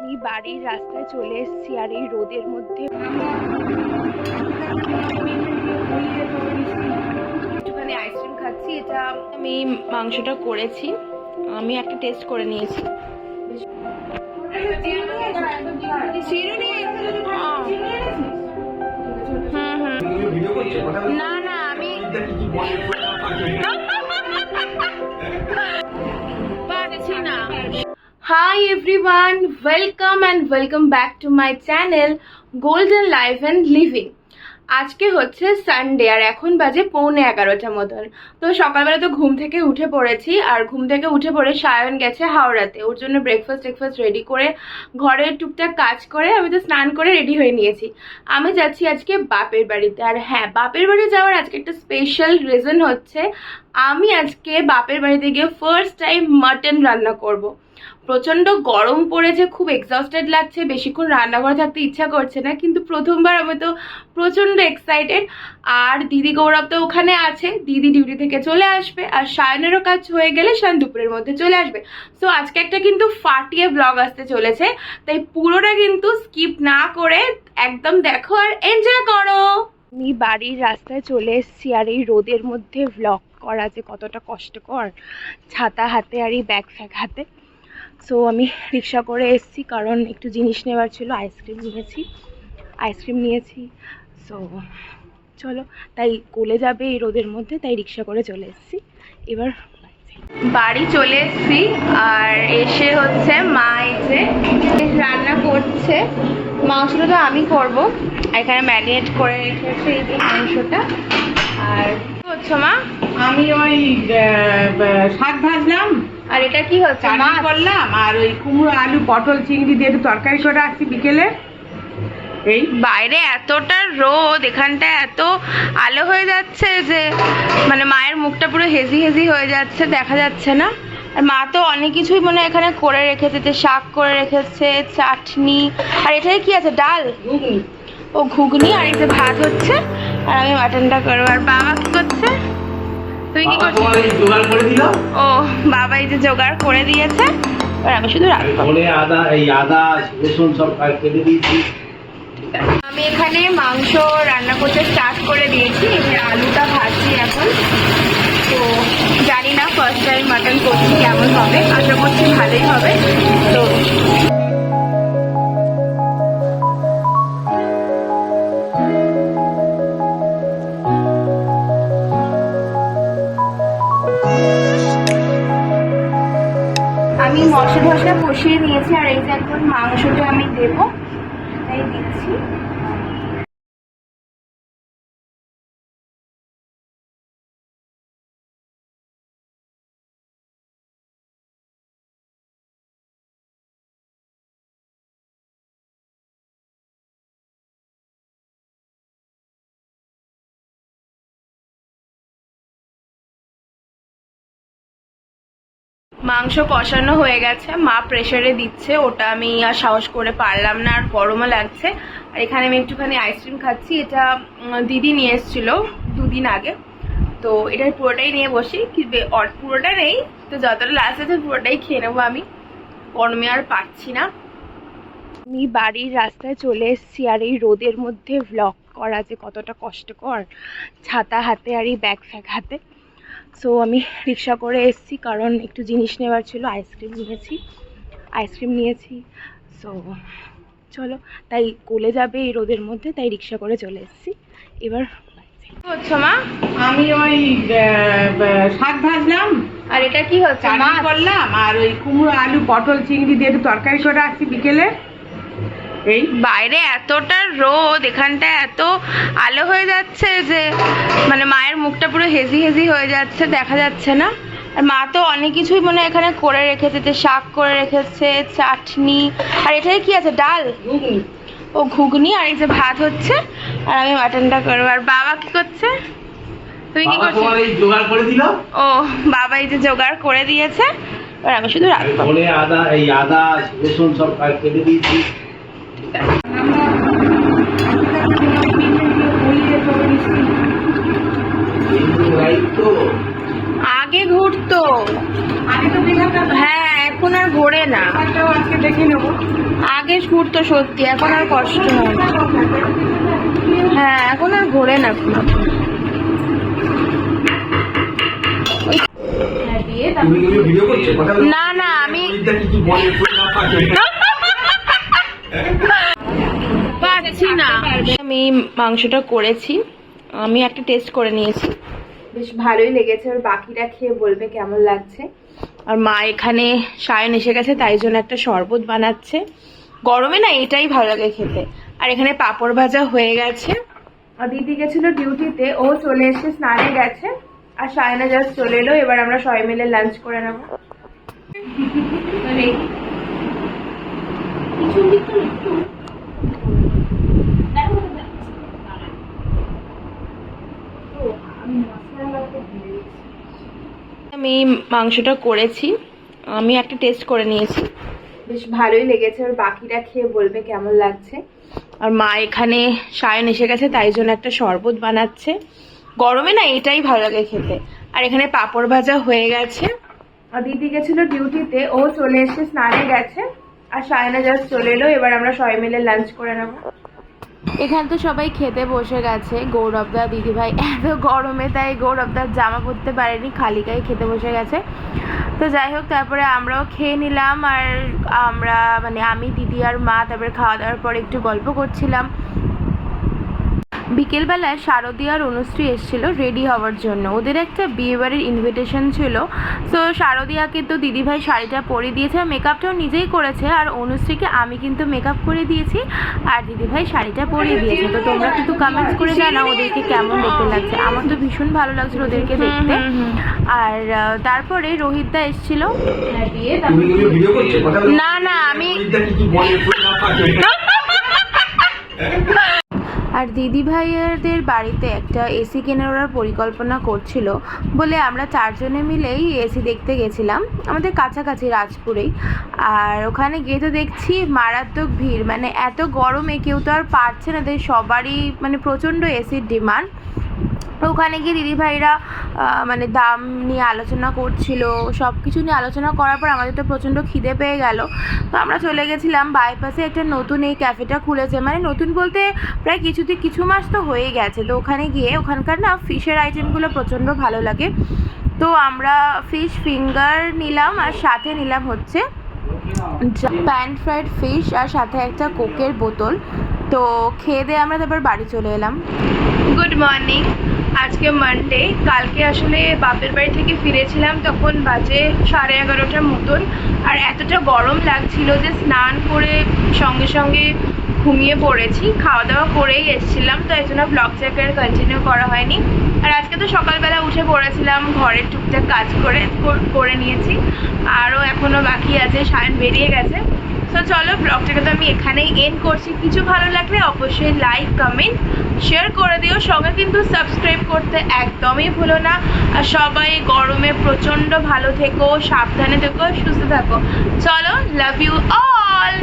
আমি বাড়ির রাস্তায় চলে এসেছি আর এই রোদের মধ্যে একটুখানি আইসক্রিম খাচ্ছি। এটা আমি মাংসটা করেছি, আমি একটা টেস্ট করে নিয়েছি। না না আমি পারছি না। Hi everyone, welcome and welcome back to my channel Golden Life and Living. আজকে হচ্ছে সানডে আর এখন বাজে 11:15 মতন। তো সকালবেলা তো ঘুম থেকে উঠে পড়েছি, আর ঘুম থেকে উঠে পড়ে সায়ন গেছে হাওড়াতে, ওর জন্য ব্রেকফাস্ট রেডি করে ঘরের টুকটাক কাজ করে আমি তো স্নান করে রেডি হয়ে নিয়েছি। আমি যাচ্ছি আজকে বাপের বাড়িতে। আর হ্যাঁ, বাপের বাড়ি যাওয়ার আজকে একটা স্পেশাল রিজন হচ্ছে আমি আজকে বাপের বাড়িতে গিয়ে ফার্স্ট টাইম মাটন রান্না করব। প্রচন্ড গরম পড়েছে, খুব এক্সস্টেড লাগছে, বেশিক্ষণ রান্নাঘরে থাকতে ইচ্ছা করছে না, কিন্তু প্রথমবার আমি তো প্রচন্ড এক্সাইটেড। আর দিদি গৌরব তো ওখানে আছে, দিদি ডিউটি থেকে চলে আসবে, আর সায়নেরও কাজ হয়ে গেলে সায়ন দুপুরের মধ্যে চলে আসবে। সো আজকে একটা কিন্তু ফাটিয়ে ব্লগ আসতে চলেছে, তাই পুরোটা কিন্তু স্কিপ না করে একদম দেখো আর এনজয় করো। আমি বাড়ির রাস্তায় চলে এসেছি আর এই রোদের মধ্যে ব্লগ করা যে কতটা কষ্টকর, ছাতা হাতে আর এই ব্যাগ ফ্যাগ হাতে। সো আমি রিক্সা করে এসেছি কারণ একটু জিনিস নেওয়ার ছিল, আইসক্রিম নিয়েছি। সো চলো, তাই কোলে যাবে এই রোদের মধ্যে, তাই রিক্সা করে চলে এসেছি। এবার বাড়ি চলে এসেছি আর এসে হচ্ছে মা এসে রান্না করছে। মাংসটা তো আমি করবো, এখানে ম্যারিনেট করে রেখেছি এই মাংসটা। আর কি হচ্ছে মা? আমি ওই শাক ভাজলাম। আর এটা কি হচ্ছে? মাছ করলাম, আর ওই কুমড়ো আলু পটল চিংড়ি দিয়ে একটু তরকারি করে আসছি বিকেলে। এই বাইরে এতটা রোদ, এখানটা এত আলো হয়ে যাচ্ছে যে মানে মায়ের মুখটা পুরো হেজি হয়ে যাচ্ছে, দেখা যাচ্ছে না। আর মা তো অনেক কিছুই মনে এখানে করে রেখেছে, যে শাক করে রেখেছে, চাটনি, আর এটাই কি আছে, ডাল, ও ঘুগনি, আর এই যে ভাত হচ্ছে, আর আমি মাটনটা করবো। আর বাবা কি করছে? তুই কি করছিস? ও বাবা এই যে জোগাড় করে দিয়েছে, আর আমি শুধু রাখবো। আমি এখানে মাংস রান্না করতে স্টার্ট করে দিয়েছি, এই যে আলুটা ভাজছি এখন। তো জানি না ফার্স্ট টাইম মাটন করছি কেমন হবে, আশা করছি ভালোই হবে। তো আমি মশলা কষিয়ে নিয়েছি, আর এই যে এখন মাংসটা আমি দেবো, তাই দিচ্ছি। মাংস কষানো হয়ে গেছে, মা প্রেসারে দিচ্ছে, ওটা আমি আর সাহস করে পারলাম না, আর গরমও লাগছে। আর এখানে আমি একটুখানি আইসক্রিম খাচ্ছি, এটা দিদি নিয়ে এসেছিল 2 দিন আগে। তো এটা পুরোটাই নিয়ে বসি, পুরোটা নেই তো, যতটা লাস্ট আছে পুরোটাই খেয়ে নেবো। আমি গরমে আর পারছি না। আমি বাড়ির রাস্তায় চলে এসেছি আর এই রোদের মধ্যে ব্লগ করা যে কতটা কষ্টকর, ছাতা হাতে আর এই ব্যাগ ফ্যাগ হাতে। সো আমি রিক্সা করে এসেছি কারণ একটু জিনিস নেওয়ার ছিল, আইসক্রিম নিয়েছি। সো চলো, তাই কোলে যাবে এই রোদের মধ্যে, তাই রিক্সা করে চলে এসেছি। এবার হচ্ছে মা? আমি ওই শাক ভাজলাম। আর এটা কি হচ্ছে? মাছ করলাম, আর ওই কুমড়ো আলু পটল চিংড়ি দিয়ে একটু তরকারি করে আসছি বিকেলে। এই বাইরে এতটা রোদ, এখানটা এত আলো হয়ে যাচ্ছে যে মানে মায়ের মুখটা পুরো হেজি হয়ে যাচ্ছে, দেখা যাচ্ছে না। আর মা তো অনেক কিছুই মনে এখানে করে রেখেছে, যে শাক করে রেখেছে, চাটনি, আর এটাই কি আছে, ডাল, ও ঘুগনি, আর এই যে ভাত হচ্ছে, আর আমি মাটনটা করবো। আর বাবা কি করছে? তুই কি করছিস? ও বাবা এই যে জোগাড় করে দিয়েছে, আর আমি শুধু রাখবো। আদা রসুন সব কেটে দিয়েছি। আগে ঘুরতো, হ্যাঁ এখন আর ঘোরে না। আজকে দেখে নেবো। জিনিস ঘুরতো সত্যি, এখন আর কষ্ট হয়। হ্যাঁ, এখন আর ঘোরে না। না না, আমি পারছি না। আমি মাংসটা করেছি, আমি একটা টেস্ট করে নিয়েছি, বেশ ভালোই লেগেছে। আর বাকিরা খেয়ে বলবে কেমন লাগছে। আর মা এখানে সায়ন এসে গেছে, তাই জন্য একটা শরবত বানাচ্ছে। গরমে না এটাই ভালো লাগে খেতে। আর এখানে পাঁপড় ভাজা হয়ে গেছে। আর দিদি গেছিল ডিউটিতে, ও চলে এসে স্নানে গেছে। আর সায়না জাস্ট চলে এলো। এবার আমরা সবাই মিলে লাঞ্চ করে নেবো। আমি মাংসটা করেছি, আমি একটা টেস্ট করে নিয়েছি, বেশ ভালোই লেগেছে। আর বাকিরা খেয়ে বলবে কেমন লাগছে। আর মা এখানে সায়ন এসে গেছে, তাই জন্য একটা শরবত বানাচ্ছে। গরমে না এটাই ভালো লাগে খেতে। আর এখানে পাঁপড় ভাজা হয়ে গেছে। আর দিদি গেছিল ডিউটিতে, ও চলে এসে স্নানে গেছে। আর সায়না জাস্ট চলে এলো। এবার আমরা সবাই মিলে লাঞ্চ করে নেবো। এখানে তো সবাই খেতে বসে গেছে। গৌরবদা, দিদিভাই এত গরমে তাই গৌরবদার জামা পরতে পারেনি, খালি গায়ে খেতে বসে গেছে। তো যাই হোক, তারপরে আমরাও খেয়ে নিলাম। আর আমরা মানে আমি, দিদি আর মা তারপরে খাওয়া দাওয়ার পরে একটু গল্প করছিলাম। বিকেলবেলায় শারদী আর অনুশ্রী এসেছিল রেডি হওয়ার জন্য। ওদের একটা বিয়েবাড়ির ইনভিটেশন ছিল। তো শারদিয়াকে তো দিদিভাই শাড়িটা পরিয়ে দিয়েছে, মেকআপটাও নিজেই করেছে। আর অনুশ্রীকে আমি কিন্তু মেকআপ করে দিয়েছি, আর দিদিভাই শাড়িটা পরিয়ে দিয়েছে। তো তোমরা কিন্তু কমেন্টস করে জানাও ওদেরকে কেমন দেখতে লাগছে। আমার তো ভীষণ ভালো লাগছিল ওদেরকে দেখতে। আর তারপরে রোহিতদা এসেছিল। না না, আমি আর দিদি ভাইয়াদের বাড়িতে একটা এসি কেনার পরিকল্পনা করছিল বলে আমরা চারজনে মিলেই এসি দেখতে গেছিলাম, আমাদের কাছাকাছি রাজপুরেই। আর ওখানে গিয়ে তো দেখছি মারাত্মক ভিড়, মানে এত গরমে কেউ তো আর পারছে না, তাই সবারই মানে প্রচণ্ড এসির ডিমান্ড। ওখানে গিয়ে দিদিভাইরা মানে দাম নিয়ে আলোচনা করছিল, সব কিছু নিয়ে আলোচনা করার পর আমাদের তো প্রচণ্ড খিদে পেয়ে গেল। তো আমরা চলে গেছিলাম বাইপাসে, একটা নতুন এই ক্যাফেটা খুলেছে, মানে নতুন বলতে প্রায় কিছু মাস তো হয়ে গেছে। তো ওখানে গিয়ে ওখানকার না ফিশের আইটেমগুলো প্রচণ্ড ভালো লাগে। তো আমরা ফিশ ফিঙ্গার নিলাম, আর সাথে নিলাম হচ্ছে প্যান ফ্রাইড ফিশ, আর সাথে একটা কোকের বোতল। তো খেয়ে দিয়ে আমরা তারপর বাড়ি চলে এলাম। গুড মর্নিং, আজকে মানডে। কালকে আসলে বাপের বাড়ি থেকে ফিরেছিলাম, তখন বাজে 11:30 মতন। আর এতটা গরম লাগছিল যে স্নান করে সঙ্গে সঙ্গে ঘুমিয়ে পড়েছি। খাওয়া দাওয়া করেই এসেছিলাম, তো এই জন্য ব্লগটাকে আর কন্টিনিউ করা হয়নি। আর আজকে তো সকালবেলা উঠে পড়েছিলাম, ঘরের টুকটাক কাজ করে নিয়েছি, আরও এখনও বাকি আছে। সায়ন বেরিয়ে গেছে। তো চলো, ব্লগটাকে তো আমি এখানেই এন্ড করছি। কিছু ভালো লাগলে অবশ্যই লাইক, কমেন্ট, শেয়ার করে দিও। সঙ্গে কিন্তু সাবস্ক্রাইব করতে একদমই ভুলো না। আর সবাই গরমে প্রচণ্ড ভালো থেকো, সাবধানে থেকো, সুস্থ থাকো। চলো, লাভ ইউ অল।